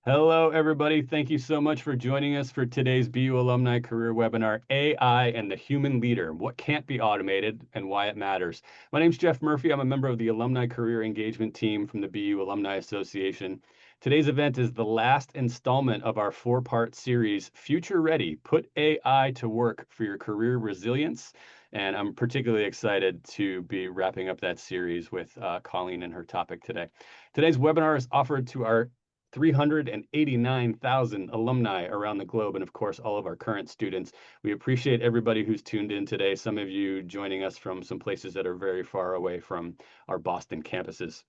Hello, everybody. Thank you so much for joining us for today's BU Alumni Career Webinar, AI and the Human Leader, What Can't Be Automated and Why It Matters. My name's Jeff Murphy. I'm a member of the Alumni Career Engagement Team from the BU Alumni Association. Today's event is the last installment of our four-part series, Future Ready, Put AI to Work for Your Career Resilience. And I'm particularly excited to be wrapping up that series with Colleen and her topic today. Today's webinar is offered to our 389,000 alumni around the globe, and of course, all of our current students. We appreciate everybody who's tuned in today, some of you joining us from some places that are very far away from our Boston campuses.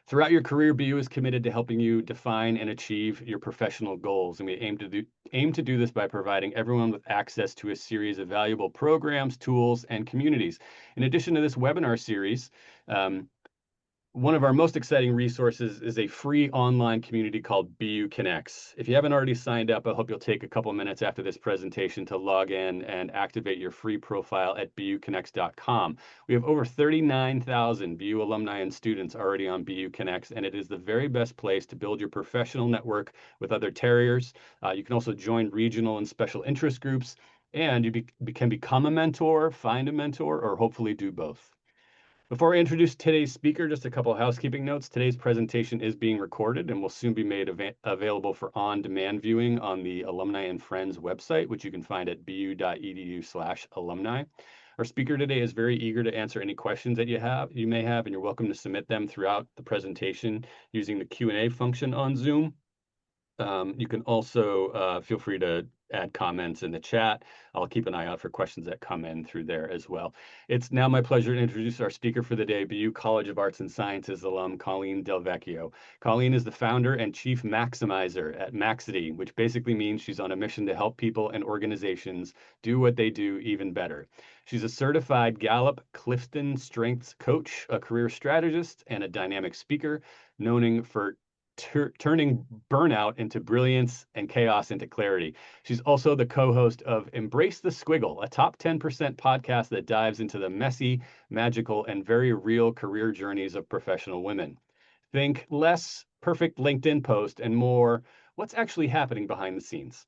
Throughout your career, BU is committed to helping you define and achieve your professional goals, and we aim to do this by providing everyone with access to a series of valuable programs, tools, and communities. In addition to this webinar series, one of our most exciting resources is a free online community called BU Connects. If you haven't already signed up, I hope you'll take a couple minutes after this presentation to log in and activate your free profile at buconnects.com. We have over 39,000 BU alumni and students already on BU Connects, and it is the very best place to build your professional network with other terriers. You can also join regional and special interest groups, and you can become a mentor, find a mentor, or hopefully do both. Before I introduce today's speaker, just a couple of housekeeping notes. Today's presentation is being recorded and will soon be made available for on-demand viewing on the Alumni and Friends website, which you can find at bu.edu/alumni. Our speaker today is very eager to answer any questions that you may have, and you're welcome to submit them throughout the presentation using the Q&A function on Zoom. You can also feel free to add comments in the chat. I'll keep an eye out for questions that come in through there as well. It's now my pleasure to introduce our speaker for the day, BU College of Arts and Sciences alum, Colleen DelVecchio. Colleen is the founder and chief maximizer at Maxady, which basically means she's on a mission to help people and organizations do what they do even better. She's a certified Gallup Clifton Strengths coach, a career strategist, and a dynamic speaker, known for turning burnout into brilliance and chaos into clarity. She's also the co-host of Embrace the Squiggle, a top 10% podcast that dives into the messy, magical, and very real career journeys of professional women. Think less perfect LinkedIn post and more what's actually happening behind the scenes.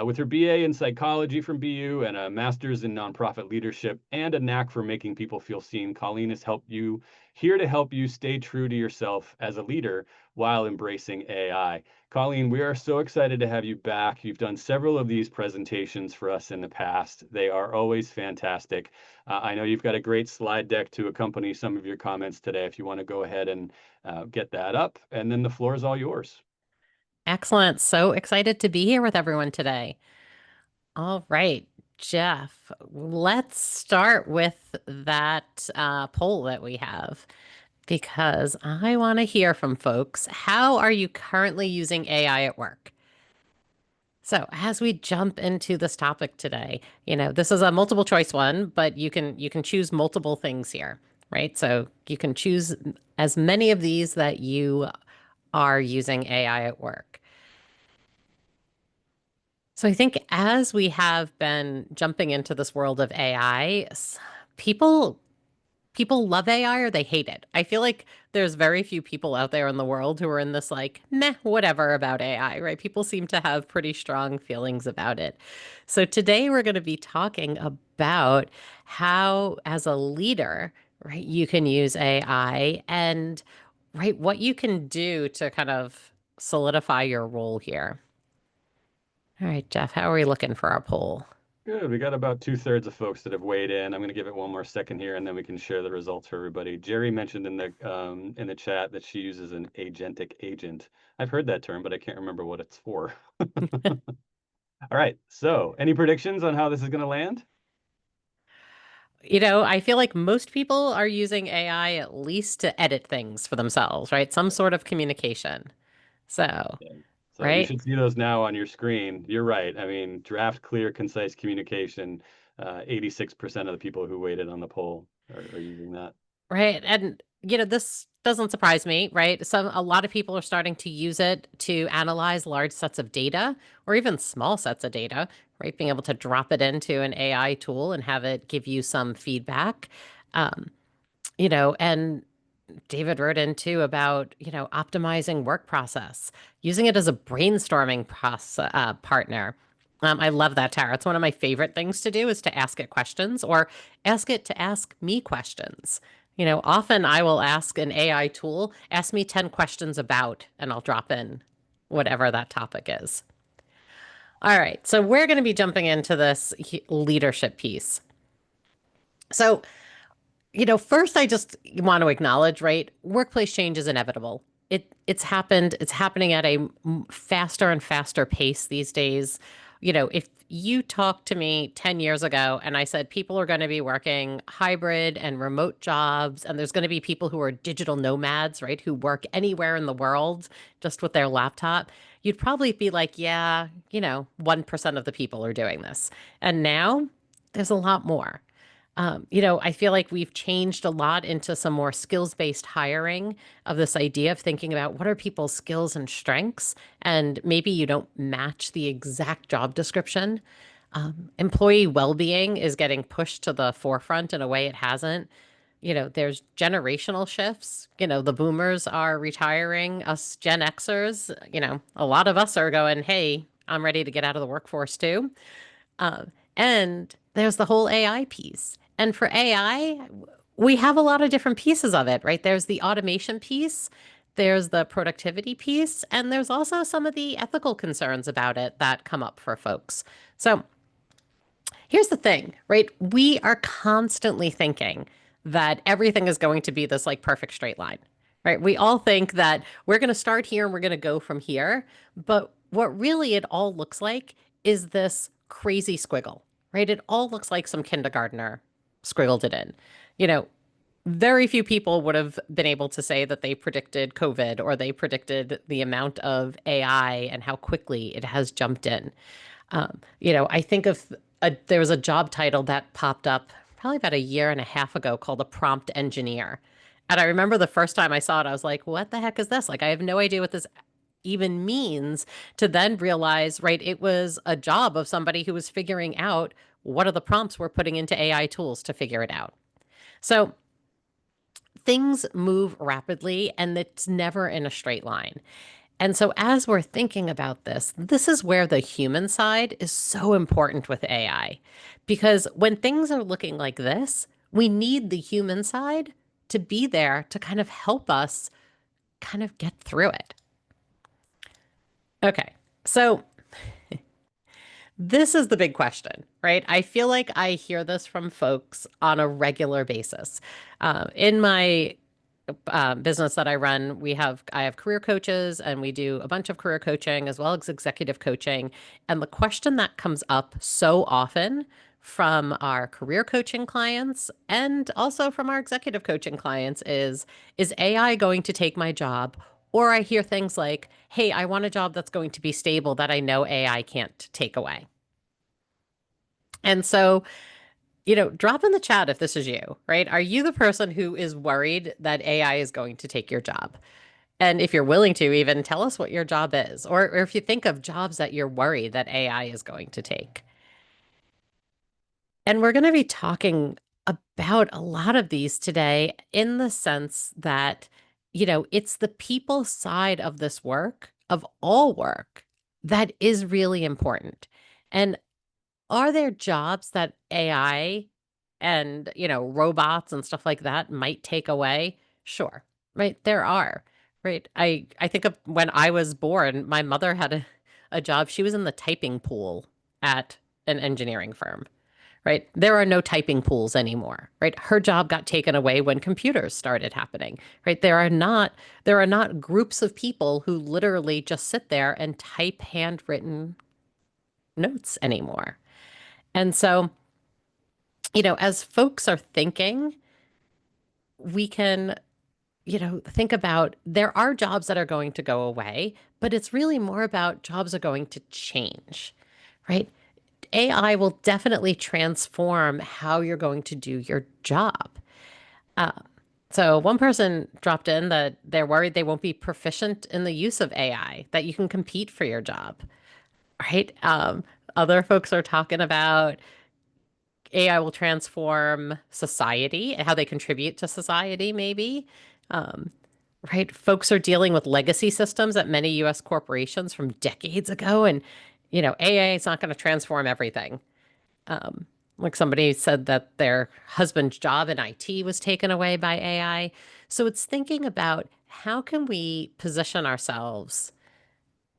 With her BA in psychology from BU and a master's in nonprofit leadership and a knack for making people feel seen, Colleen has here to help you stay true to yourself as a leader while embracing AI. Colleen, we are so excited to have you back. You've done several of these presentations for us in the past. They are always fantastic. I know you've got a great slide deck to accompany some of your comments today. If you want to go ahead and get that up, and then the floor is all yours. Excellent. So excited to be here with everyone today. All right, Jeff, let's start with that poll that we have because I want to hear from folks. How are you currently using AI at work? So, as we jump into this topic today, this is a multiple choice one, but you can choose multiple things here, right? So, you can choose as many of these that you are using AI at work. So I think as we have been jumping into this world of AI, people people love AI or they hate it. I feel like there's very few people out there in the world who are in this like, meh, whatever about AI, right? People seem to have pretty strong feelings about it. So today we're going to be talking about how, as a leader, right, you can use AI and right what you can do to kind of solidify your role here. All right, Jeff, how are we looking for our poll? Good. We got about 2/3 of folks that have weighed in. I'm going to give it one more second here, and then we can share the results for everybody. Jerry mentioned in the chat that she uses an agentic agent. I've heard that term, but I can't remember what it's for. All right. So, any predictions on how this is going to land? I feel like most people are using AI at least to edit things for themselves, right? Some sort of communication. So, Yeah. So you right? should see those now on your screen. You're right. I mean, draft, clear, concise communication. 86% of the people who weighted on the poll are using that. Right. And this doesn't surprise me, right? A lot of people are starting to use it to analyze large sets of data or even small sets of data, right? Being able to drop it into an AI tool and have it give you some feedback. Um, and David wrote in too about, optimizing work process, using it as a brainstorming process, partner. I love that, Tara. It's one of my favorite things to do is to ask it questions or ask it to ask me questions. Often I will ask an AI tool, ask me 10 questions about, and I'll drop in whatever that topic is. All right. So we're going to be jumping into this leadership piece. So first I just want to acknowledge, right? Workplace change is inevitable. It's happened. It's happening at a faster and faster pace these days. If you talked to me 10 years ago and I said people are going to be working hybrid and remote jobs, and there's going to be people who are digital nomads, right? Who work anywhere in the world just with their laptop, you'd probably be like, yeah, 1% of the people are doing this. And now there's a lot more. I feel like we've changed a lot into some more skills-based hiring of this idea of thinking about what are people's skills and strengths, and maybe you don't match the exact job description. Employee well-being is getting pushed to the forefront in a way it hasn't. There's generational shifts. The boomers are retiring, us Gen Xers, a lot of us are going, hey, I'm ready to get out of the workforce too. And there's the whole AI piece. And for AI, we have a lot of different pieces of it, right? There's the automation piece, there's the productivity piece, and there's also some of the ethical concerns about it that come up for folks. So here's the thing, right? We are constantly thinking that everything is going to be this like perfect straight line, right? We all think that we're going to start here and we're going to go from here. But what really it all looks like is this crazy squiggle, right? It all looks like some kindergartner squiggled it in. You know, very few people would have been able to say that they predicted COVID or they predicted the amount of AI and how quickly it has jumped in. I think of there was a job title that popped up probably about a year and a half ago called a prompt engineer. And I remember the first time I saw it, I was like, what the heck is this? Like, I have no idea what this even means, to then realize, right, it was a job of somebody who was figuring out what are the prompts we're putting into AI tools to figure it out. So things move rapidly and it's never in a straight line. And so, as we're thinking about this, this is where the human side is so important with AI. Because when things are looking like this, we need the human side to be there to kind of help us kind of get through it. Okay. So, this is the big question, right? I feel like I hear this from folks on a regular basis. In my business that I run, I have career coaches and we do a bunch of career coaching as well as executive coaching. And the question that comes up so often from our career coaching clients and also from our executive coaching clients is AI going to take my job? Or I hear things like, hey, I want a job that's going to be stable that I know AI can't take away. And so, drop in the chat if this is you, right? Are you the person who is worried that AI is going to take your job? And if you're willing to, even tell us what your job is, or if you think of jobs that you're worried that AI is going to take. And we're going to be talking about a lot of these today in the sense that, it's the people side of this work, of all work, that is really important. And are there jobs that AI and, robots and stuff like that might take away? Sure. Right. There are. Right. I think of when I was born, my mother had a job. She was in the typing pool at an engineering firm. Right. There are no typing pools anymore. Right. Her job got taken away when computers started happening. Right. There are not groups of people who literally just sit there and type handwritten notes anymore. And so, as folks are thinking, we can, think about there are jobs that are going to go away, but it's really more about jobs are going to change, right? AI will definitely transform how you're going to do your job. Uh, so one person dropped in that they're worried they won't be proficient in the use of AI, that you can compete for your job, right? Other folks are talking about AI will transform society and how they contribute to society, maybe. Um, right? Folks are dealing with legacy systems at many US corporations from decades ago. And, AI is not going to transform everything. Um, like somebody said that their husband's job in IT was taken away by AI. So it's thinking about how can we position ourselves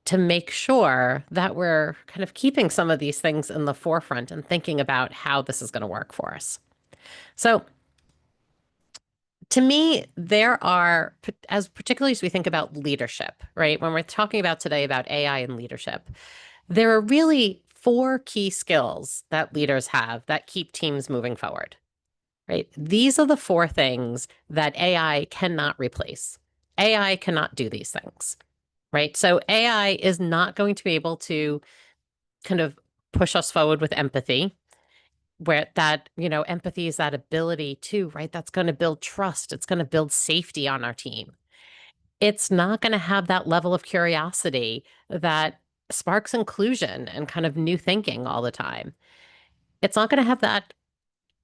to make sure that we're kind of keeping some of these things in the forefront and thinking about how this is going to work for us. So to me, there are, as particularly as we think about leadership, right? When we're talking about today about AI and leadership, there are really four key skills that leaders have that keep teams moving forward, right? These are the four things that AI cannot replace. AI cannot do these things, right? So AI is not going to be able to kind of push us forward with empathy, where that, empathy is that ability to, right? That's going to build trust. It's going to build safety on our team. It's not going to have that level of curiosity that sparks inclusion and kind of new thinking all the time. It's not going to have that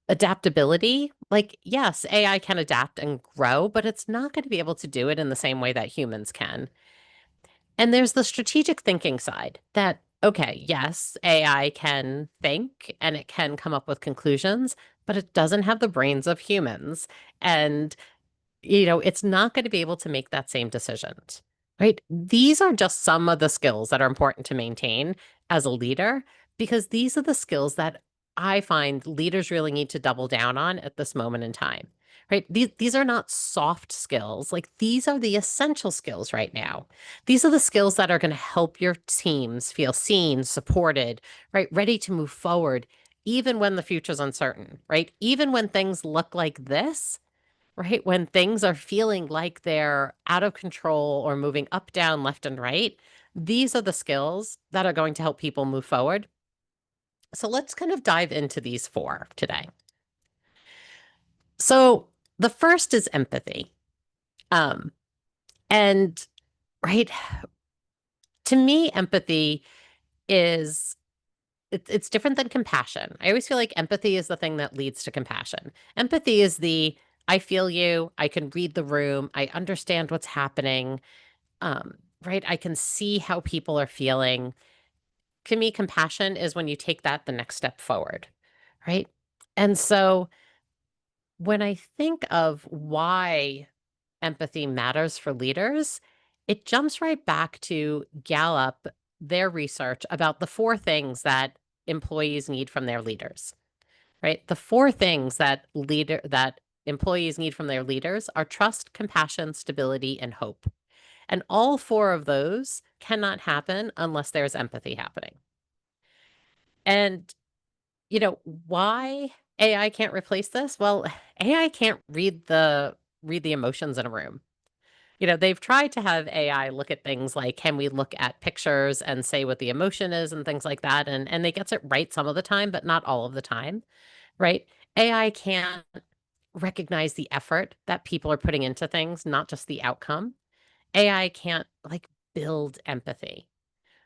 adaptability. Like, yes, AI can adapt and grow, but it's not going to be able to do it in the same way that humans can. And there's the strategic thinking side that, okay, yes, AI can think and it can come up with conclusions, but it doesn't have the brains of humans. And, it's not going to be able to make that same decisions, right? These are just some of the skills that are important to maintain as a leader, because these are the skills that I find leaders really need to double down on at this moment in time. Right. These are not soft skills. Like these are the essential skills right now. These are the skills that are going to help your teams feel seen, supported, right? Ready to move forward, even when the future's uncertain, right? Even when things look like this, right? When things are feeling like they're out of control or moving up, down, left, and right, these are the skills that are going to help people move forward. So let's kind of dive into these four today. So the first is empathy. Um, and right, to me, empathy is it's different than compassion. I always feel like empathy is the thing that leads to compassion. Empathy is the I feel you, I can read the room, I understand what's happening. Um, right? I can see how people are feeling. To me, compassion is when you take that the next step forward, right? And so when I think of why empathy matters for leaders, it jumps right back to Gallup, their research about the four things that employees need from their leaders, right? The four things that employees need from their leaders are trust, compassion, stability, and hope. And all four of those cannot happen unless there's empathy happening. And, why AI can't replace this? Well, AI can't read the emotions in a room. They've tried to have AI look at things like, can we look at pictures and say what the emotion is and things like that? And they gets it right some of the time, but not all of the time, right? AI can't recognize the effort that people are putting into things, not just the outcome. AI can't like build empathy.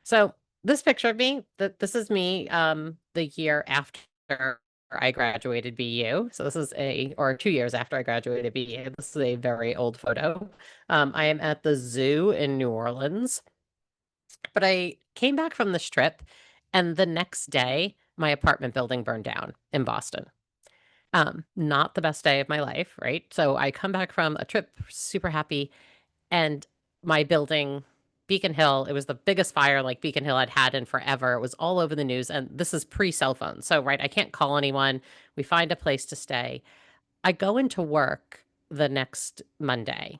So this picture of me, this is me the year after I graduated BU. So this is or 2 years after I graduated BU. This is a very old photo. I am at the zoo in New Orleans, but I came back from this trip and the next day my apartment building burned down in Boston. Not the best day of my life, right? So I come back from a trip super happy and my building, Beacon Hill, it was the biggest fire like Beacon Hill had had in forever. It was all over the news. And this is pre cell phone. So, right, I can't call anyone. We find a place to stay. I go into work the next Monday.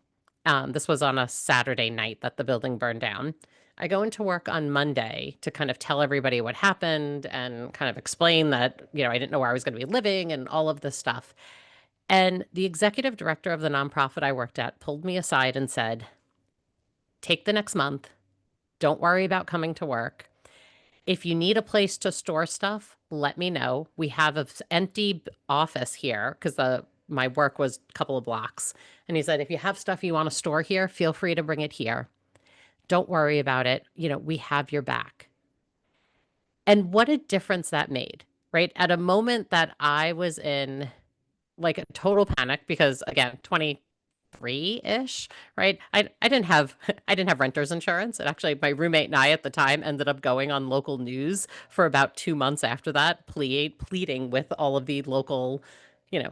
This was on a Saturday night that the building burned down. I go into work on Monday to kind of tell everybody what happened and kind of explain that, I didn't know where I was going to be living and all of this stuff. And the executive director of the nonprofit I worked at pulled me aside and said, take the next month. Don't worry about coming to work. If you need a place to store stuff, let me know. We have an empty office here because my work was a couple of blocks. And he said, if you have stuff you want to store here, feel free to bring it here. Don't worry about it. We have your back. And what a difference that made, right? At a moment that I was in like a total panic because again, 2023-ish, right? I didn't have I didn't have renter's insurance. And actually my roommate and I at the time ended up going on local news for about 2 months after that, pleading with all of the local,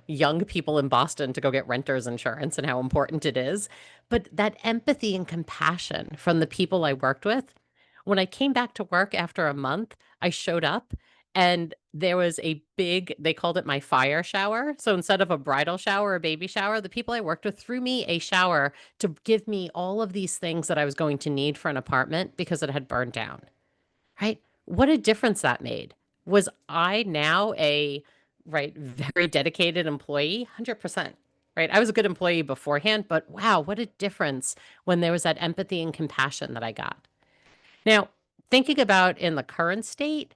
young people in Boston to go get renter's insurance and how important it is. But that empathy and compassion from the people I worked with, when I came back to work after a month, I showed up and there was a big, they called it my fire shower. So instead of a bridal shower or baby shower, the people I worked with threw me a shower to give me all of these things that I was going to need for an apartment because it had burned down, right? What a difference that made. Was I now a, right, very dedicated employee? 100%. Right. I was a good employee beforehand, but wow, what a difference when there was that empathy and compassion that I got. Now, thinking about in the current state,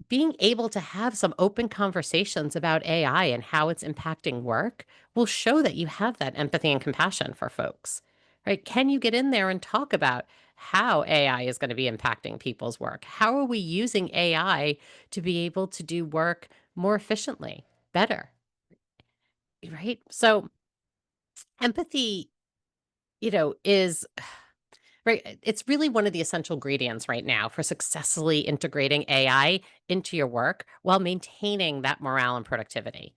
being able to have some open conversations about AI and how it's impacting work will show that you have that empathy and compassion for folks, right? Can you get in there and talk about how AI is going to be impacting people's work? How are we using AI to be able to do work more efficiently, better, right? So empathy, is right. It's really one of the essential ingredients right now for successfully integrating AI into your work while maintaining that morale and productivity.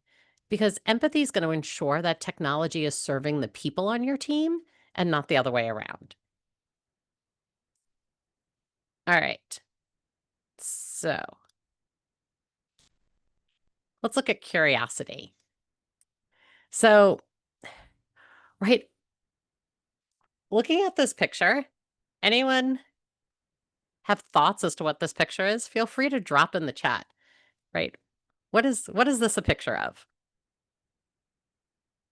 Because empathy is going to ensure that technology is serving the people on your team and not the other way around. All right. So let's look at curiosity. So, right, looking at this picture, anyone have thoughts as to what this picture is? Feel free to drop in the chat, right? What is this a picture of?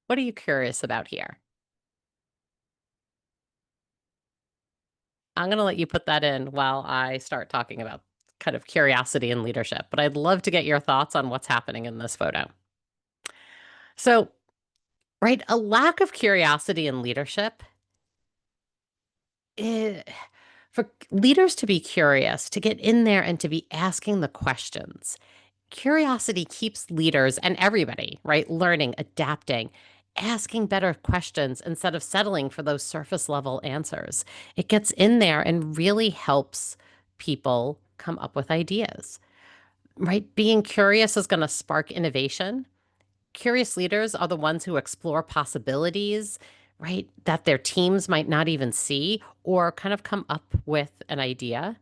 What are you curious about here? I'm going to let you put that in while I start talking about kind of curiosity and leadership, but I'd love to get your thoughts on what's happening in this photo. So, right, a lack of curiosity and leadership, for leaders to be curious, to get in there and to be asking the questions. Curiosity keeps leaders and everybody, right, learning, adapting, asking better questions instead of settling for those surface level answers. It gets in there and really helps people come up with ideas, right? Being curious is going to spark innovation. Curious leaders are the ones who explore possibilities, right, that their teams might not even see or kind of come up with an idea.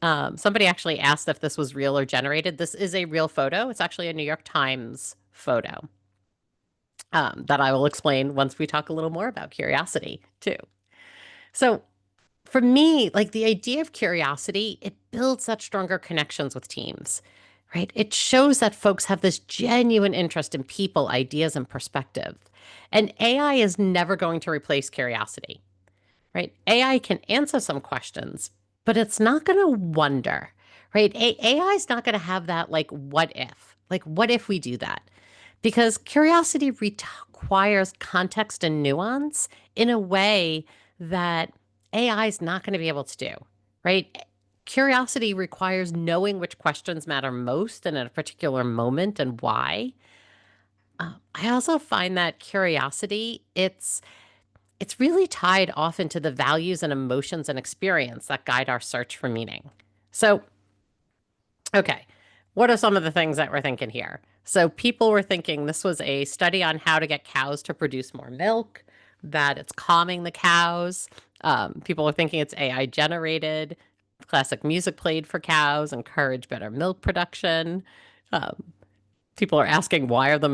Somebody actually asked if this was real or generated. This is a real photo. It's actually a New York Times photo that I will explain once we talk a little more about curiosity, too. So, for me, like the idea of curiosity, it builds such stronger connections with teams, right? It shows that folks have this genuine interest in people, ideas, and perspective. And AI is never going to replace curiosity, right? AI can answer some questions, but it's not going to wonder, right? AI is not going to have that, like, what if we do that? Because curiosity requires context and nuance in a way that AI is not going to be able to do, right? Curiosity requires knowing which questions matter most in a particular moment and why. I also find that curiosity, it's really tied often to the values and emotions and experience that guide our search for meaning. So, okay, what are some of the things that we're thinking here? So, people were thinking this was a study on how to get cows to produce more milk, that it's calming the cows. People are thinking it's AI generated. Classic music played for cows, encourage better milk production. Um, People are asking why are the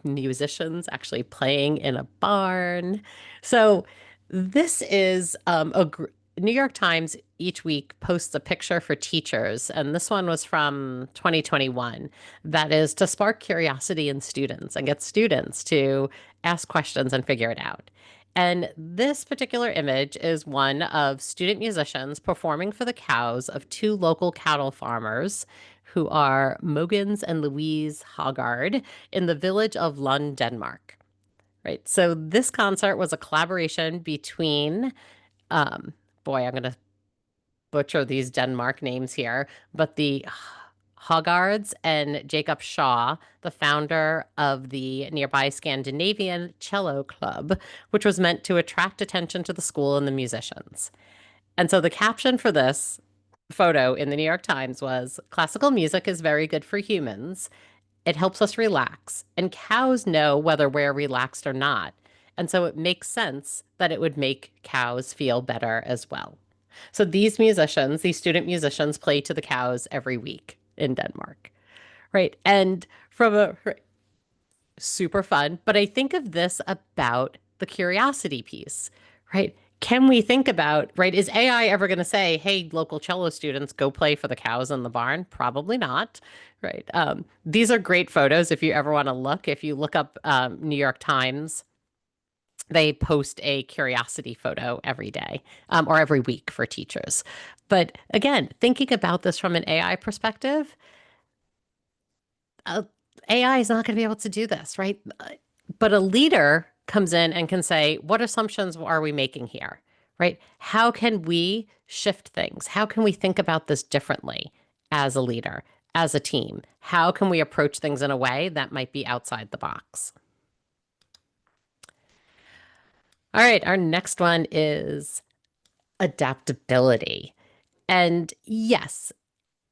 musicians actually playing in a barn? So this is New York Times each week posts a picture for teachers, and this one was from 2021. That is to spark curiosity in students and get students to ask questions and figure it out. And this particular image is one of student musicians performing for the cows of two local cattle farmers who are Mogens and Louise Haggard in the village of Lund, Denmark. Right. So this concert was a collaboration between, boy, I'm going to butcher these Denmark names here, but the Hoggards and Jacob Shaw, the founder of the nearby Scandinavian Cello Club, which was meant to attract attention to the school and the musicians. And so the caption for this photo in the New York Times was, "Classical music is very good for humans. It helps us relax, and cows know whether we're relaxed or not. And so it makes sense that it would make cows feel better as well." So these musicians, these student musicians, play to the cows every week in Denmark, right? And from a super fun, but I think of this about the curiosity piece, right? Can we think about, right? Is AI ever going to say, "Hey, local cello students, go play for the cows in the barn"? Probably not, right? These are great photos if you ever want to look. If you look up New York Times, they post a curiosity photo every day or every week for teachers. But again, thinking about this from an AI perspective, uh, AI is not going to be able to do this, right? But a leader comes in and can say, what assumptions are we making here, right? How can we shift things? How can we think about this differently as a leader, as a team? How can we approach things in a way that might be outside the box? All right, our next one is adaptability. And yes,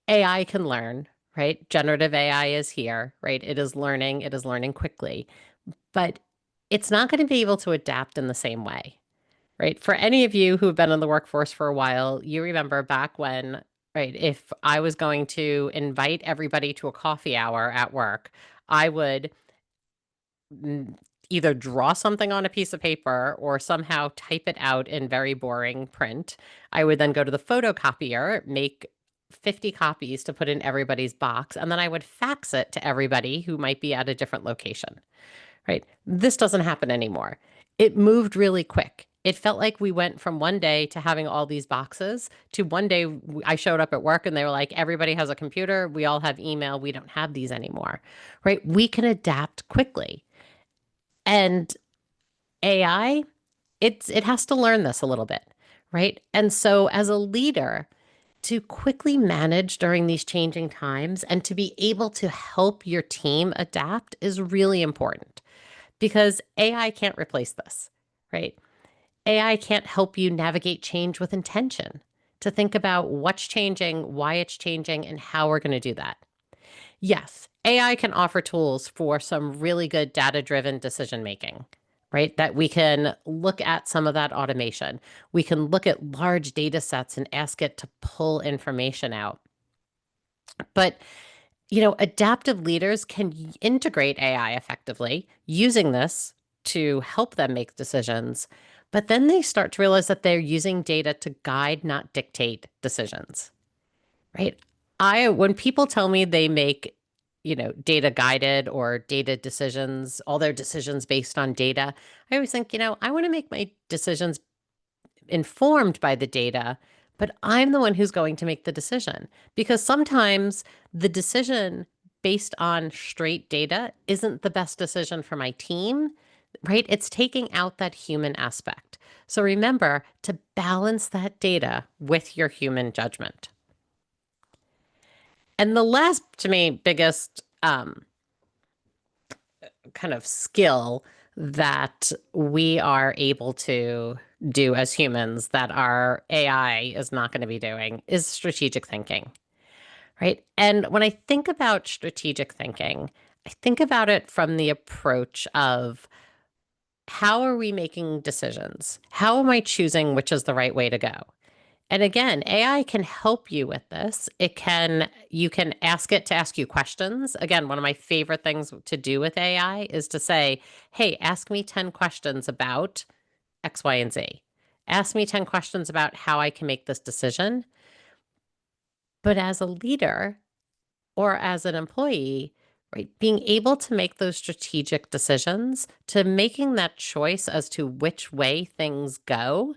AI can learn, right? Generative AI is here, right? It is learning quickly, but it's not going to be able to adapt in the same way, right? For any of you who have been in the workforce for a while, you remember back when, right, if I was going to invite everybody to a coffee hour at work, I would mm, either draw something on a piece of paper or somehow type it out in very boring print. I would then go to the photocopier, make 50 copies to put in everybody's box, and then I would fax it to everybody who might be at a different location, right? This doesn't happen anymore. It moved really quick. It felt like we went from one day to having all these boxes to one day I showed up at work and they were like, everybody has a computer. We all have email. We don't have these anymore, right? We can adapt quickly. And AI, it has to learn this a little bit, right? And so as a leader, to quickly manage during these changing times and to be able to help your team adapt is really important because AI can't replace this, right? AI can't help you navigate change with intention, to think about what's changing, why it's changing, and how we're going to do that. Yes, AI can offer tools for some really good data-driven decision making, right? That we can look at some of that automation. We can look at large data sets and ask it to pull information out. But, adaptive leaders can integrate AI effectively using this to help them make decisions. But then they start to realize that they're using data to guide, not dictate decisions, right? When people tell me they make, data guided or data decisions, all their decisions based on data, I always think, I want to make my decisions informed by the data, but I'm the one who's going to make the decision because sometimes the decision based on straight data isn't the best decision for my team, right? It's taking out that human aspect. So remember to balance that data with your human judgment. And the last, to me, biggest kind of skill that we are able to do as humans that our AI is not going to be doing is strategic thinking, right? And when I think about strategic thinking, I think about it from the approach of how are we making decisions? How am I choosing which is the right way to go? And again, AI can help you with this. You can ask it to ask you questions. Again, one of my favorite things to do with AI is to say, hey, ask me 10 questions about X, Y, and Z. Ask me 10 questions about how I can make this decision. But as a leader or as an employee, right, being able to make those strategic decisions, to making that choice as to which way things go,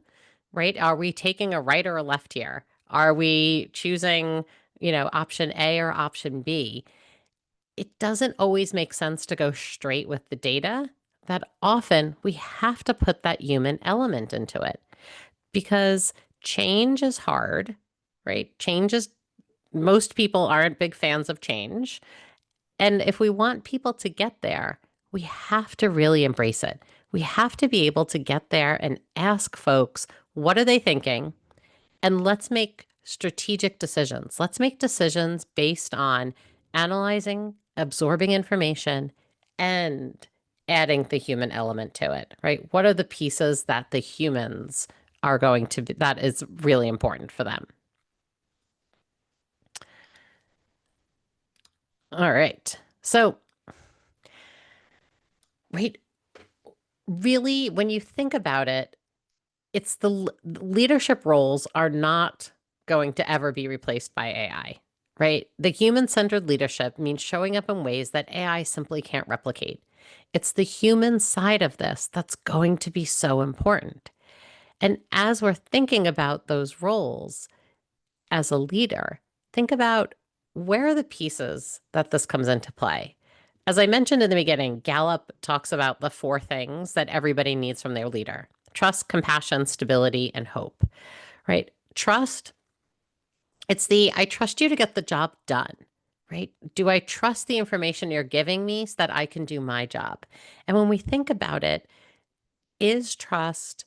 right? Are we taking a right or a left here? Are we choosing, option A or option B? It doesn't always make sense to go straight with the data. That often we have to put that human element into it because change is hard, right? Change is Most people aren't big fans of change. And if we want people to get there, we have to really embrace it. We have to be able to get there and ask folks, what are they thinking? And let's make strategic decisions. Let's make decisions based on analyzing, absorbing information, and adding the human element to it, right? What are the pieces that the humans are going to be, that is really important for them? All right. So, right, really, when you think about it, it's leadership roles are not going to ever be replaced by AI, right? The human-centered leadership means showing up in ways that AI simply can't replicate. It's the human side of this that's going to be so important. And as we're thinking about those roles as a leader, think about where are the pieces that this comes into play. As I mentioned in the beginning, Gallup talks about the four things that everybody needs from their leader: trust, compassion, stability, and hope, right? Trust, it's the I trust you to get the job done, right? Do I trust the information you're giving me so that I can do my job? And when we think about it, is trust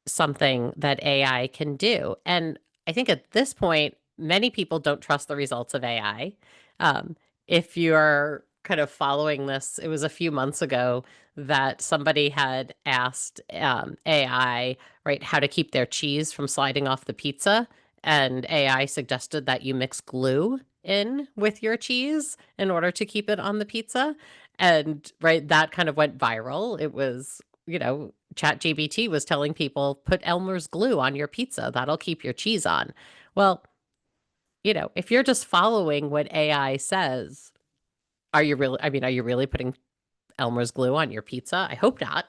something that AI can do? And I think at this point, many people don't trust the results of AI. Um, if you're kind of following this, it was a few months ago that somebody had asked AI, right, how to keep their cheese from sliding off the pizza. And AI suggested that you mix glue in with your cheese in order to keep it on the pizza. And right, that kind of went viral. It was, ChatGPT was telling people, put Elmer's glue on your pizza. That'll keep your cheese on. Well, if you're just following what AI says, are you really putting Elmer's glue on your pizza? I hope not.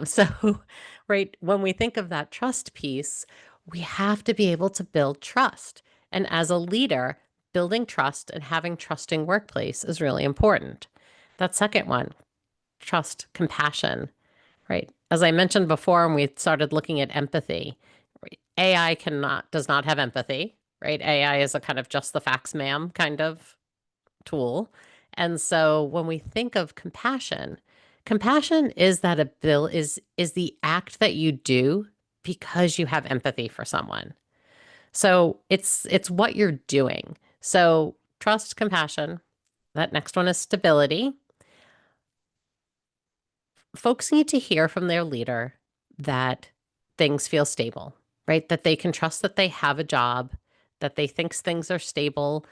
So, right, when we think of that trust piece, we have to be able to build trust. And as a leader, building trust and having trusting workplace is really important. That second one, trust, compassion, right? As I mentioned before, when we started looking at empathy, right, AI does not have empathy, right? AI is a kind of just the facts, ma'am kind of tool. And so when we think of compassion, compassion is that is the act that you do because you have empathy for someone. So it's what you're doing. So trust, compassion. That next one is stability. Folks need to hear from their leader that things feel stable, right? That they can trust that they have a job, that they think things are stable,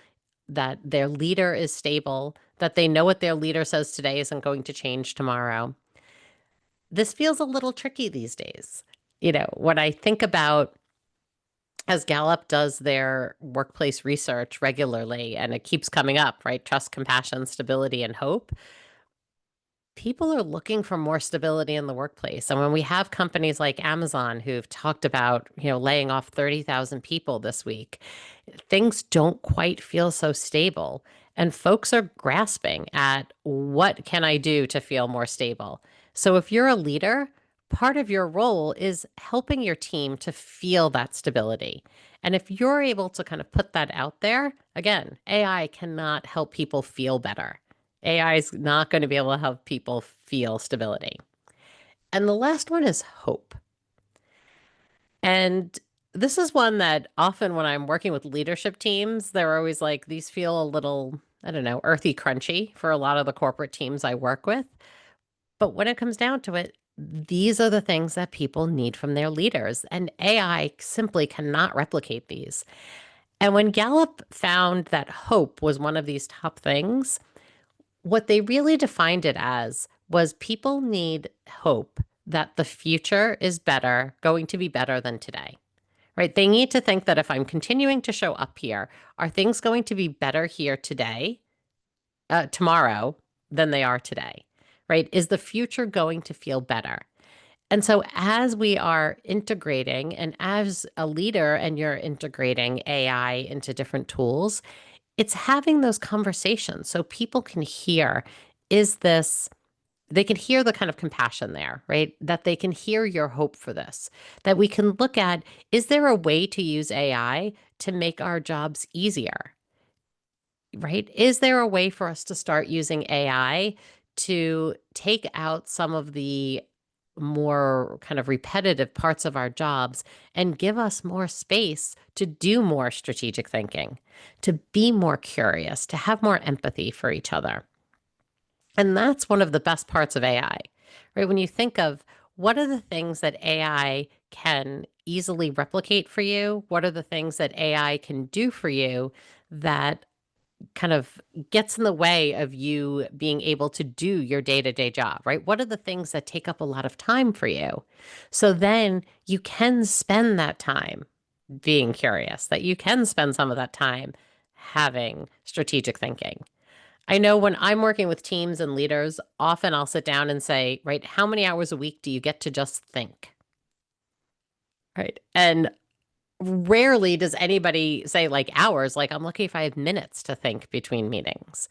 that their leader is stable, that they know what their leader says today isn't going to change tomorrow. This feels a little tricky these days. When I think about, as Gallup does their workplace research regularly, and it keeps coming up, right? Trust, compassion, stability, and hope. People are looking for more stability in the workplace. And when we have companies like Amazon who've talked about, laying off 30,000 people this week, things don't quite feel so stable. And folks are grasping at, what can I do to feel more stable? So if you're a leader, part of your role is helping your team to feel that stability. And if you're able to kind of put that out there, again, AI cannot help people feel better. AI is not going to be able to help people feel stability. And the last one is hope. And this is one that often when I'm working with leadership teams, they're always like, these feel a little, I don't know, earthy crunchy for a lot of the corporate teams I work with. But when it comes down to it, these are the things that people need from their leaders. And AI simply cannot replicate these. And when Gallup found that hope was one of these top things, what they really defined it as was people need hope that the future is going to be better than today, right? They need to think that if I'm continuing to show up here, are things going to be better here today, tomorrow, than they are today, right? Is the future going to feel better? And so as we are integrating, and as a leader and you're integrating AI into different tools, it's having those conversations so people can hear, is this, they can hear the kind of compassion there, right? That they can hear your hope for this, that we can look at, is there a way to use AI to make our jobs easier? right? Is there a way for us to start using AI to take out some of the more kind of repetitive parts of our jobs and give us more space to do more strategic thinking, to be more curious, to have more empathy for each other? And that's one of the best parts of AI, right? When you think of what are the things that AI can easily replicate for you, what are the things that AI can do for you that kind of gets in the way of you being able to do your day-to-day job, right? What are the things that take up a lot of time for you? So then you can spend that time being curious, that you can spend some of that time having strategic thinking. I know when I'm working with teams and leaders, often I'll sit down and say, right, how many hours a week do you get to just think? Right. And rarely does anybody say like hours, like I'm lucky if I have minutes to think between meetings,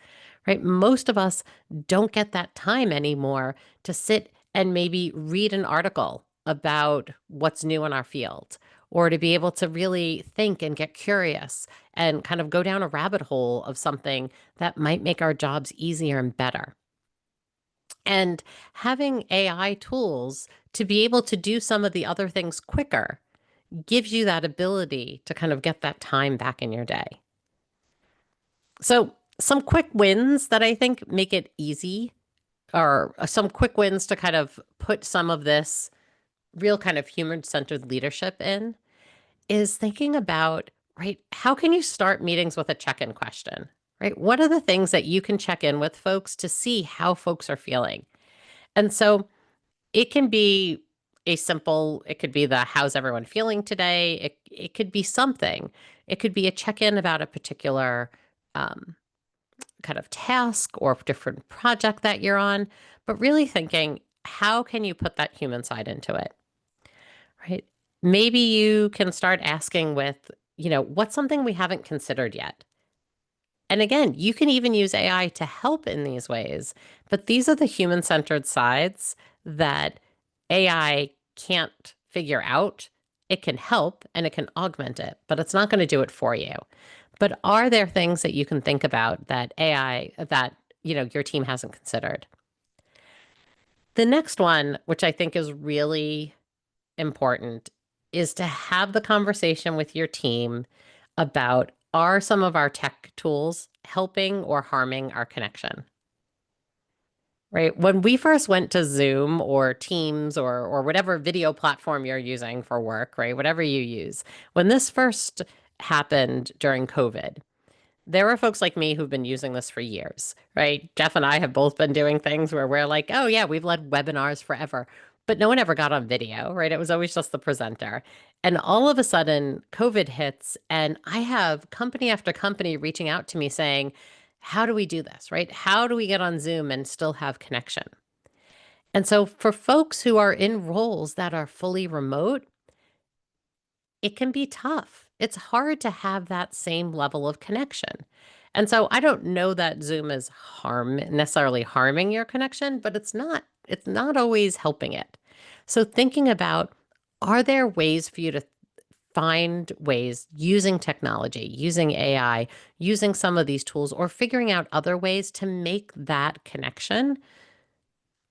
right? Most of us don't get that time anymore to sit and maybe read an article about what's new in our field, or to be able to really think and get curious and kind of go down a rabbit hole of something that might make our jobs easier and better. And having AI tools to be able to do some of the other things quicker gives you that ability to kind of get that time back in your day. So, some quick wins that I think make it easy, or some quick wins to kind of put some of this real kind of human centered leadership in, is thinking about, right, how can you start meetings with a check in question, right? What are the things that you can check in with folks to see how folks are feeling? And so, it can be it could be the how's everyone feeling today? It could be something. It could be a check-in about a particular um, kind of task or different project that you're on, but really thinking, how can you put that human side into it, right? Maybe you can start asking with, what's something we haven't considered yet? And again, you can even use AI to help in these ways, but these are the human-centered sides that AI can't figure out. It can help and it can augment it, but it's not going to do it for you. But are there things that you can think about that your team hasn't considered? The next one, which I think is really important, is to have the conversation with your team about, are some of our tech tools helping or harming our connection? Right. When we first went to Zoom or Teams or whatever video platform you're using for work, right? Whatever you use, when this first happened during COVID, there are folks like me who've been using this for years, right? Jeff and I have both been doing things where we're like, oh, yeah, we've led webinars forever, but no one ever got on video, right? It was always just the presenter. And all of a sudden, COVID hits, and I have company after company reaching out to me saying, how do we do this, right? How do we get on Zoom and still have connection? And so, for folks who are in roles that are fully remote, it can be tough. It's hard to have that same level of connection. And so I don't know that Zoom is necessarily harming your connection, but it's not always helping it. So thinking about, are there ways for you to find ways using technology, using AI, using some of these tools, or figuring out other ways to make that connection?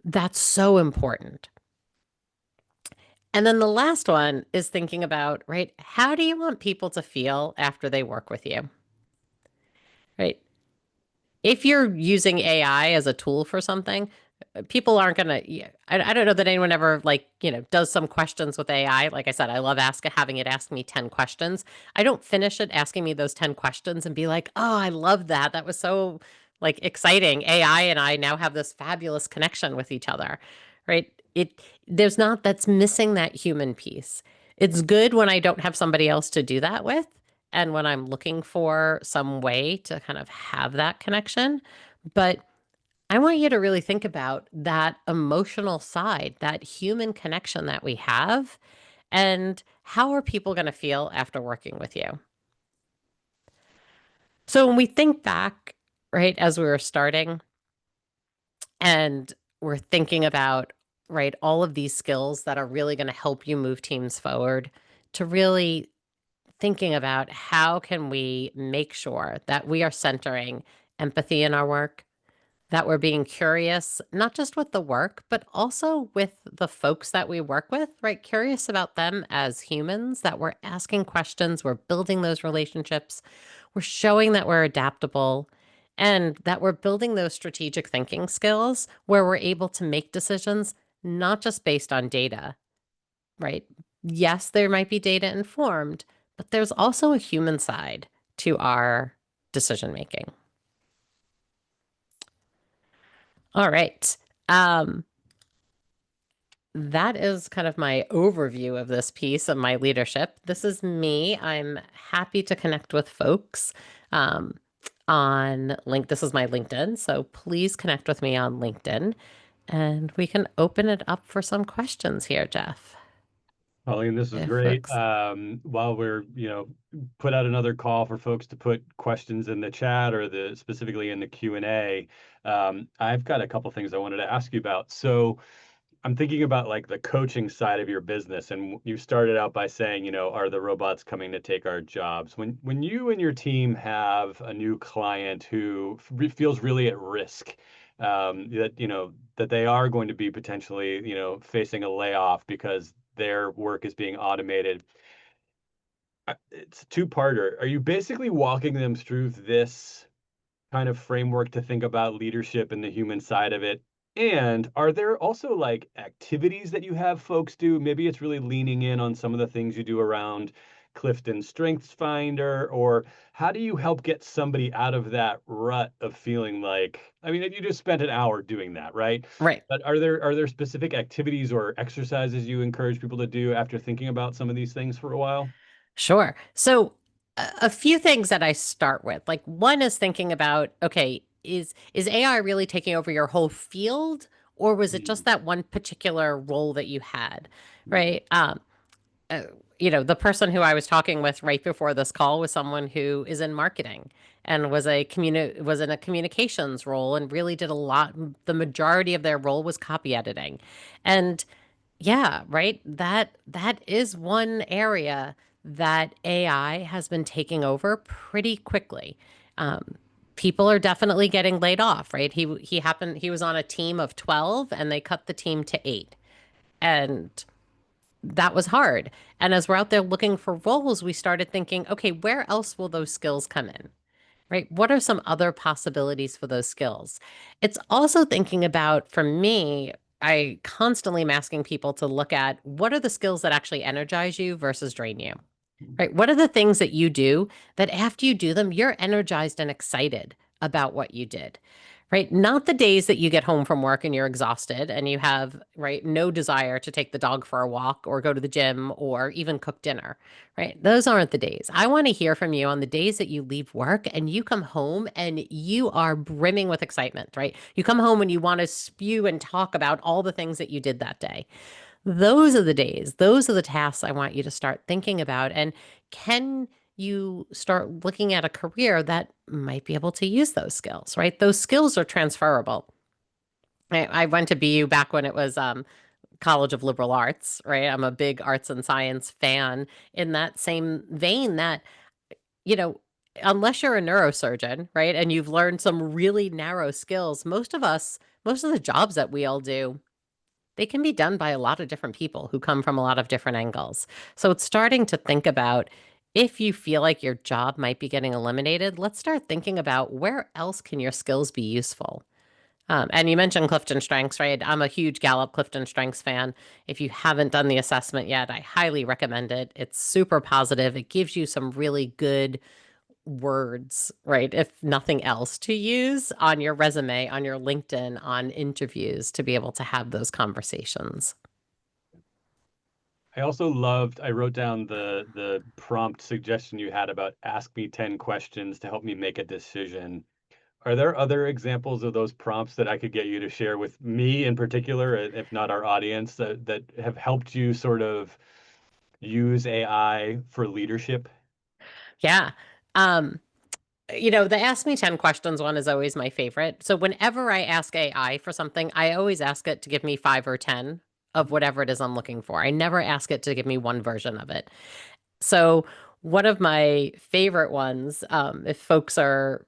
That's so important. And then the last one is thinking about, right, how do you want people to feel after they work with you? Right? If you're using AI as a tool for something, people aren't going to, yeah, I don't know that anyone ever like, does some questions with AI. Like I said, I love having it ask me 10 questions. I don't finish it asking me those 10 questions and be like, oh, I love that. That was so like exciting. AI and I now have this fabulous connection with each other, right? That's missing that human piece. It's good when I don't have somebody else to do that with, and when I'm looking for some way to kind of have that connection. But I want you to really think about that emotional side, that human connection that we have, and how are people going to feel after working with you? So when we think back, right, as we were starting and we're thinking about, right, all of these skills that are really going to help you move teams forward, to really thinking about how can we make sure that we are centering empathy in our work, that we're being curious, not just with the work, but also with the folks that we work with, right? Curious about them as humans, that we're asking questions, we're building those relationships, we're showing that we're adaptable, and that we're building those strategic thinking skills where we're able to make decisions not just based on data, right? Yes, there might be data informed, but there's also a human side to our decision making. All right. Um, that is kind of my overview of this piece of my leadership. This is me. I'm happy to connect with folks um, on link. This is my LinkedIn, so please connect with me on LinkedIn, and we can open it up for some questions here, Jeff. Colleen, this is If great. folks, While we're, put out another call for folks to put questions in the chat or the specifically in the Q&A, I've got a couple things I wanted to ask you about. So I'm thinking about like the coaching side of your business, and you started out by saying, are the robots coming to take our jobs? When you and your team have a new client who feels really at risk, that they are going to be potentially, facing a layoff because their work is being automated. It's a two-parter. Are you basically walking them through this kind of framework to think about leadership and the human side of it? And are there also like activities that you have folks do? Maybe it's really leaning in on some of the things you do around Clifton Strengths Finder, or how do you help get somebody out of that rut of feeling like, I mean, you just spent an hour doing that, right? right. But are there specific activities or exercises you encourage people to do after thinking about some of these things for a while? Sure. So a few things that I start with. Like one is thinking about, okay, is AI really taking over your whole field, or was it just Mm, that one particular role that you had? mm, Right? Uh, the person who I was talking with right before this call was someone who is in marketing and was in a communications role and really did a lot. The majority of their role was copy editing. And yeah, right. That is one area that AI has been taking over pretty quickly. Um, People are definitely getting laid off, right? He was on a team of 12 and they cut the team to 8. And that was hard. And as we're out there looking for roles, we started thinking, okay, where else will those skills come in? Right? What are some other possibilities for those skills? It's also thinking about, for me, I constantly am asking people to look at what are the skills that actually energize you versus drain you, mm. right? What are the things that you do that after you do them, you're energized and excited about what you did, right? Not the days that you get home from work and you're exhausted and you have, right, no desire to take the dog for a walk or go to the gym or even cook dinner, right? Those aren't the days. I want to hear from you on the days that you leave work and you come home and you are brimming with excitement, right? You come home and you want to spew and talk about all the things that you did that day. Those are the days, those are the tasks I want you to start thinking about. And can you start looking at a career that might be able to use those skills, right? Those skills are transferable. I went to BU back when it was College of Liberal Arts, right? I'm a big arts and science fan in that same vein that, you know, unless you're a neurosurgeon, right, and you've learned some really narrow skills, most of the jobs that we all do, they can be done by a lot of different people who come from a lot of different angles. So it's starting to think about if you feel like your job might be getting eliminated, let's start thinking about where else can your skills be useful. And you mentioned Clifton Strengths, right? I'm a huge Gallup Clifton Strengths fan. If you haven't done the assessment yet, I highly recommend it. It's super positive. It gives you some really good words, right? If nothing else, to use on your resume, on your LinkedIn, on interviews to be able to have those conversations. I wrote down the prompt suggestion you had about ask me 10 questions to help me make a decision. Are there other examples of those prompts that I could get you to share with me in particular, if not our audience, that have helped you sort of use AI for leadership? Yeah. Um, the Ask Me 10 Questions one is always my favorite. So whenever I ask AI for something, I always ask it to give me 5 or 10 of whatever it is I'm looking for. I never ask it to give me one version of it. So One of my favorite ones, if folks are,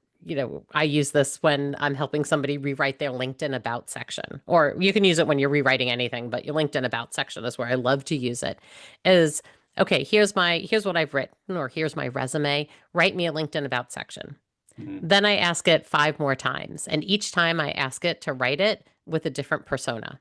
I use this when I'm helping somebody rewrite their LinkedIn about section, or you can use it when you're rewriting anything, but your LinkedIn about section is where I love to use it, is, okay, here's what I've written, or here's my resume. Write me a LinkedIn about section. Mhm. Then I ask it 5 more times, and each time I ask it to write it with a different persona.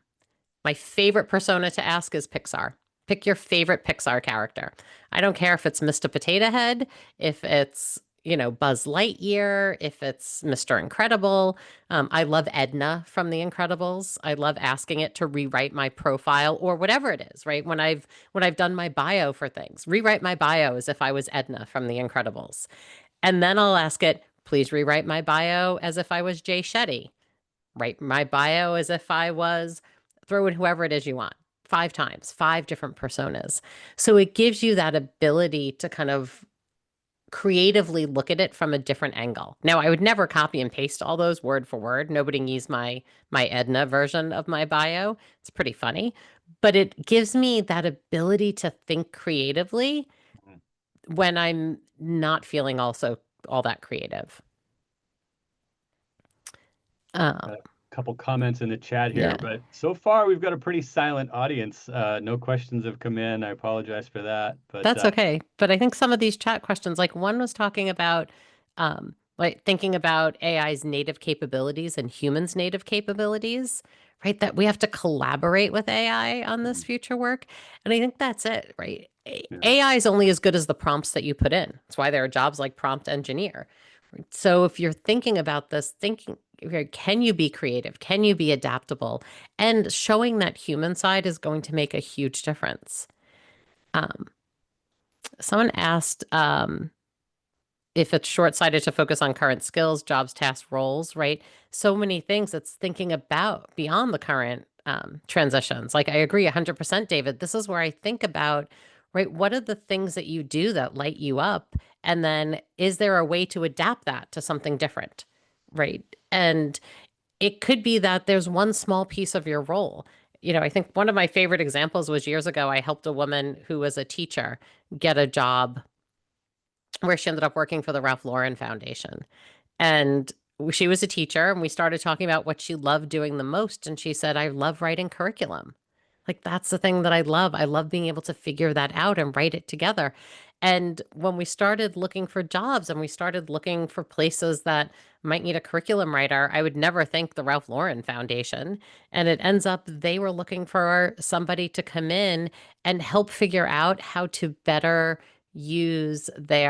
My favorite persona to ask is Pixar. Pick your favorite Pixar character. I don't care if it's Mr. Potato Head, if it's, Buzz Lightyear, if it's Mr. Incredible. I love Edna from The Incredibles. I love asking it to rewrite my profile or whatever it is, right? When I've done my bio for things, rewrite my bio as if I was Edna from The Incredibles. And then I'll ask it, please rewrite my bio as if I was Jay Shetty. Write my bio as if I was, throw in whoever it is you want, 5 times, 5 different personas. So it gives you that ability to kind of creatively look at it from a different angle. Now, I would never copy and paste all those word for word. Nobody needs my Edna version of my bio. It's pretty funny, but it gives me that ability to think creatively Mhm. when I'm not feeling also all that creative. Got Um, a couple comments in the chat yeah. here, but so far we've got a pretty silent audience. No questions have come in. I apologize for that, but That's okay. But I think some of these chat questions, like one was talking about, like thinking about AI's native capabilities and humans' native capabilities, right? That we have to collaborate with AI on this mm, future work. And I think that's it, right? yeah. AI is only as good as the prompts that you put in. That's why there are jobs like prompt engineer. So if you're thinking about this, thinking, okay, can you be creative? Can you be adaptable? And showing that human side is going to make a huge difference. Um, Someone asked if it's short-sighted to focus on current skills, jobs, tasks, roles, right? So many things it's thinking about beyond the current transitions. Like I agree 100%, David. This is where I think about, right, what are the things that you do that light you up? And then is there a way to adapt that to something different, right? And it could be that there's one small piece of your role. I think one of my favorite examples was years ago, I helped a woman who was a teacher get a job where she ended up working for the Ralph Lauren Foundation. And she was a teacher, and we started talking about what she loved doing the most. And she said, I love writing curriculum. Like, that's the thing that I love. I love being able to figure that out and write it together. And when we started looking for jobs and we started looking for places that might need a curriculum writer, I would never think the Ralph Lauren Foundation. And it ends up they were looking for somebody to come in and help figure out how to better use they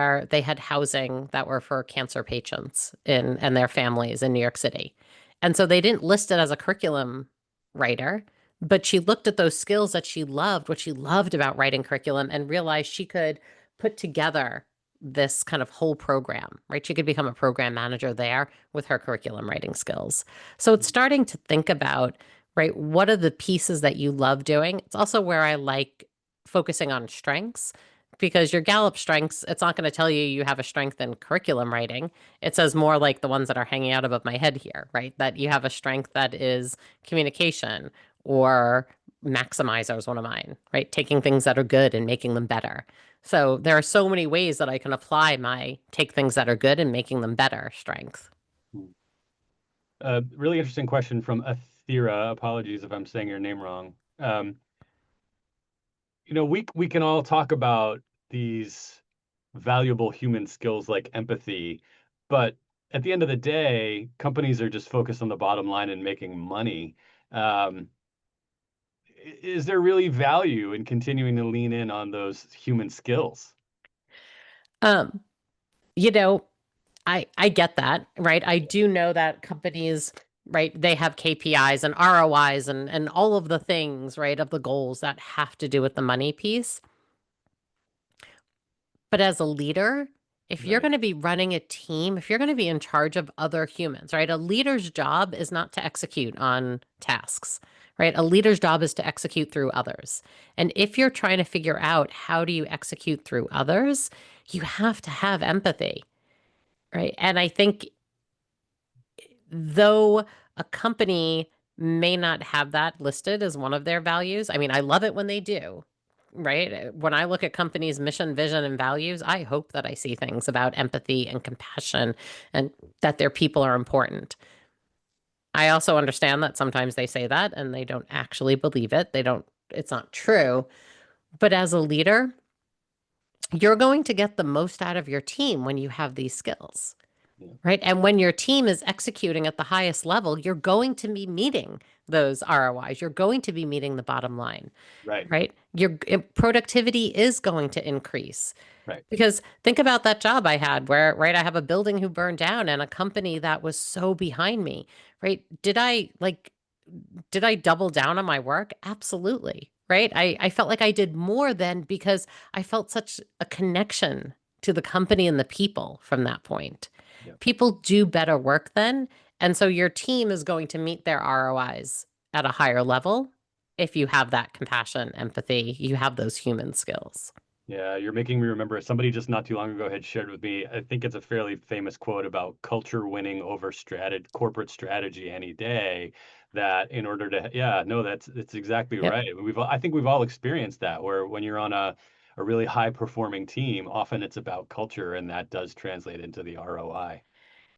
had housing that were for cancer patients in and their families in New York City. And so they didn't list it as a curriculum writer, but she looked at those skills that she loved, what she loved about writing curriculum, and realized she could put together this kind of whole program, right? She could become a program manager there with her curriculum writing skills. So it's starting to think about, right, what are the pieces that you love doing? It's also where I like focusing on strengths because your Gallup strengths, it's not going to tell you you have a strength in curriculum writing. It says more like the ones that are hanging out above my head here, right? That you have a strength that is communication or maximizer is one of mine, right? Taking things that are good and making them better. So there are so many ways that I can apply my take things that are good and making them better strength. Mm. Really interesting question from Athira. Apologies if I'm saying your name wrong. We can all talk about these valuable human skills like empathy, but at the end of the day, companies are just focused on the bottom line and making money. Um, is there really value in continuing to lean in on those human skills? Um, you know, I get that, right? I do know that companies, right, they have KPIs and ROIs and all of the things, right, of the goals that have to do with the money piece. But as a leader, if you're Right. going to be running a team, if you're going to be in charge of other humans, right? A leader's job is not to execute on tasks, right? A leader's job is to execute through others. And if you're trying to figure out how do you execute through others, you have to have empathy, right? And I think though a company may not have that listed as one of their values, I mean, I love it when they do. right? When I look at companies' mission, vision, and values, I hope that I see things about empathy and compassion and that their people are important. I also understand that sometimes they say that and they don't actually believe it. It's not true. But as a leader, you're going to get the most out of your team when you have these skills, Yeah. right? And when your team is executing at the highest level, you're going to be meeting those ROIs. You're going to be meeting the bottom line, Right. right? Your productivity is going to increase. Right. Because think about that job I had where, right, I have a building who burned down and a company that was so behind me, right? Did I double down on my work? Absolutely. Right. I felt like I did more then because I felt such a connection to the company and the people from that point. Yeah. People do better work then. And so your team is going to meet their ROIs at a higher level if you have that compassion, empathy, you have those human skills. Yeah, you're making me remember somebody just not too long ago had shared with me. I think it's a fairly famous quote about culture winning over corporate strategy any day. That in order to, yeah, no, that's exactly Yep. right. I think we've all experienced that where when you're on a really high performing team, often it's about culture, and that does translate into the ROI.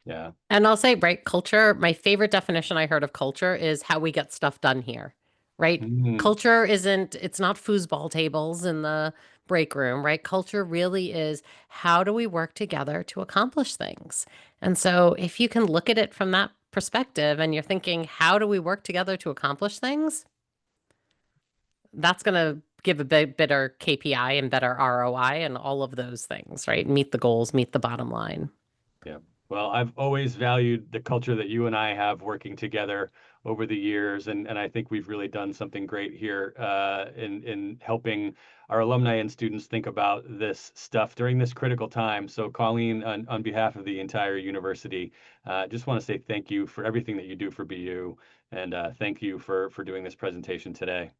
Yeah. And I'll say, right, culture, my favorite definition I heard of culture is how we get stuff done here, right? Mm, Culture it's not foosball tables in the break room, right? Culture really is how do we work together to accomplish things? And so if you can look at it from that perspective and you're thinking, how do we work together to accomplish things? That's going to give a bit better KPI and better ROI and all of those things, right? Meet the goals, meet the bottom line. yeah. Well, I've always valued the culture that you and I have working together over the years, and I think we've really done something great here in helping our alumni and students think about this stuff during this critical time. So, Colleen, on behalf of the entire university, just want to say thank you for everything that you do for BU, and thank you for doing this presentation today.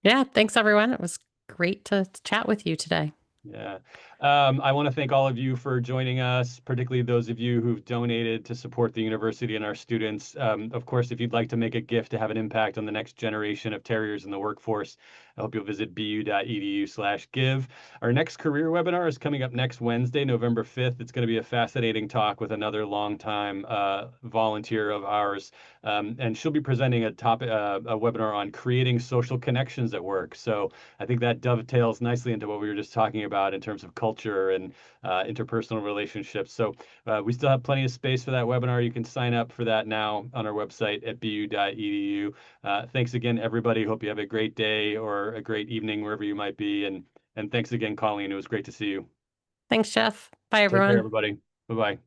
Yeah, thanks everyone. It was great to chat with you today. Yeah. I want to thank all of you for joining us, particularly those of you who've donated to support the university and our students. Of course, if you'd like to make a gift to have an impact on the next generation of terriers in the workforce, I hope you'll visit bu.edu/give. Our next career webinar is coming up next Wednesday, November 5th. It's going to be a fascinating talk with another longtime volunteer of ours. And she'll be presenting a webinar on creating social connections at work. So I think that dovetails nicely into what we were just talking about in terms of culture and interpersonal relationships. So we still have plenty of space for that webinar. You can sign up for that now on our website at bu.edu. Thanks again, everybody. Hope you have a great day or a great evening wherever you might be. And thanks again, Colleen. It was great to see you. Thanks, Jeff. Bye, Take care, everyone. everybody. Bye bye.